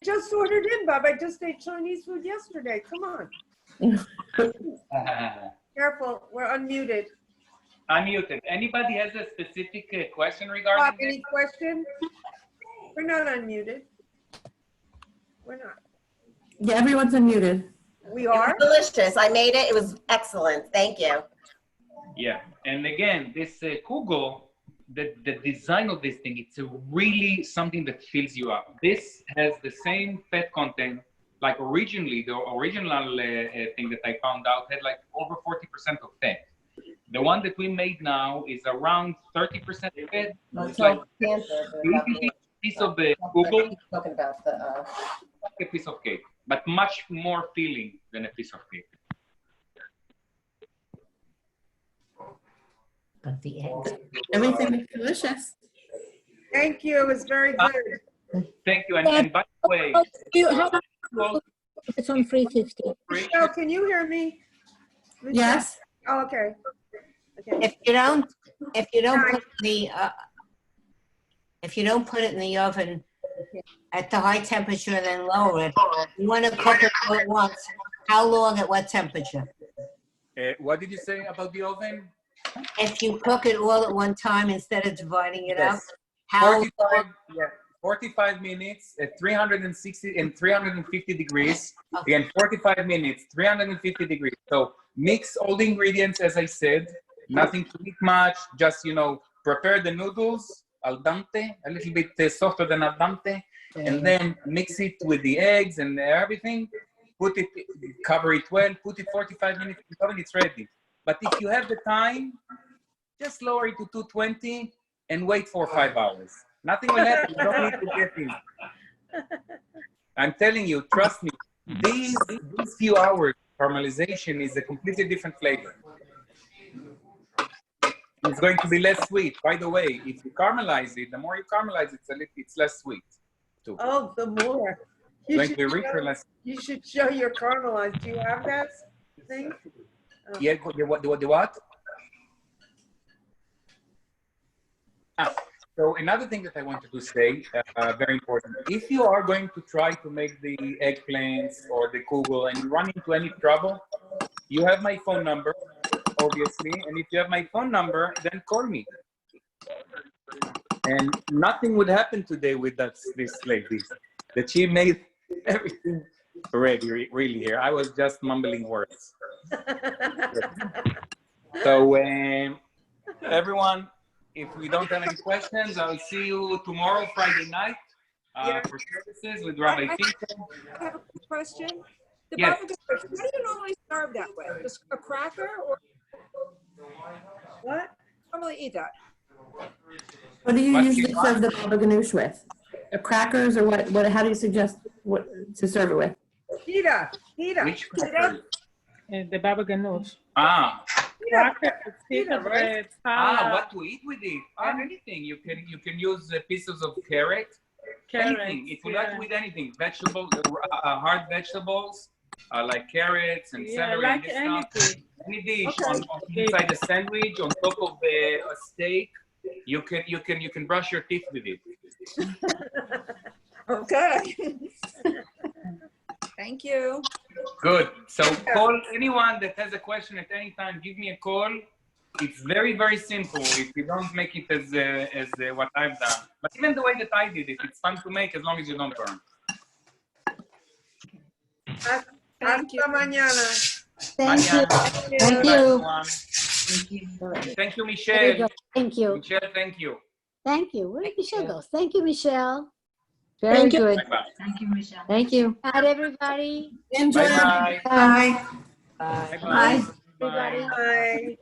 Just ordered in, Bob. I just ate Chinese food yesterday. Come on. Careful, we're unmuted. Unmuted. Anybody has a specific question Bob, regarding this? any question? We're not unmuted. We're not. Yeah, everyone's unmuted. We It was are? delicious. I made it. It was excellent. Thank you. Yeah, and again, this Kugel, the design of this thing, it's really something that fills you up. This has the same fat content, like originally, the original thing that I found out had like over 40% of fat. The one that we made now is around 30% fat. It's like a piece of the Kugel, Talking about the. like a piece of cake, but much more filling than a piece of cake. But the eggs. Everything is delicious. Thank you. It was very good. Thank you. And by the way, It's on 350. Michelle, can you hear me? Michelle? Yes. Oh, okay. Okay. If you don't put it in the oven at the high temperature and then lower it, you want to cook it all at once. How long at what temperature? what did you say about the oven? If you cook it all at one time instead of dividing it up, how 45 minutes at 360 and 350 degrees. Again, 45 minutes, 350 degrees. So mix all the ingredients, as I said, nothing to eat much. Just, prepare the noodles al dente, a little bit softer than al dente, and then mix it with the eggs and everything. Put it, cover it well, put it 45 minutes in the oven, it's ready. But if you have the time, just lower it to 220 and wait for 5 hours. Nothing will happen. You don't need to get in. I'm telling you, trust me, these few hours caramelization is a completely different flavor. It's going to be less sweet. By the way, if you caramelize it, the more you caramelize it, it's less sweet too. Oh, the more. It's going to be richer, less. You should show your caramelized. Do you have that thing? Oh. Yeah, the what? So another thing that I wanted to say, very important. If you are going to try to make the eggplants or the kugel and you run into any trouble, you have my phone number, obviously. And if you have my phone number, then call me. And nothing would happen today with this like this. That she made everything ready, really here. I was just mumbling words. So everyone, if we don't have any questions, I'll see you tomorrow, Friday night, for services with Rabbi Finkel. I have a question. The Yes. baba ganoush, what do you normally serve that with? Just a cracker or what? Normally eat that. What do you What usually you want? serve the baba ganoush with? Crackers or what? How do you suggest what to serve it with? Pita. Which cracker? The baba ganoush. Pita. Pita bread, What to eat with it? Anything. You can use pieces of carrot. carrots. Anything. It will like with anything. Vegetables, hard vegetables, like carrots and celery like and this stuff. anything. Any dish Okay. on inside a sandwich, on top of a steak, you can brush your teeth with it. Okay. Thank you. Good. So call anyone that has a question at any time. Give me a call. It's very, very simple. If you don't make it as what I've done, but even the way that I did it, it's fun to make as long as you don't burn. Hasta mañana. Thank you. Thank Everyone. Thank you, There you Michelle. go. Thank you. Michelle, thank you. Thank you. Where did Michelle go? Thank you, Michelle. Very Thank you. good. Bye-bye. Thank you. Night, everybody. Enjoy. Bye-bye. Bye. Bye-bye. Bye. Bye. Everybody. Bye.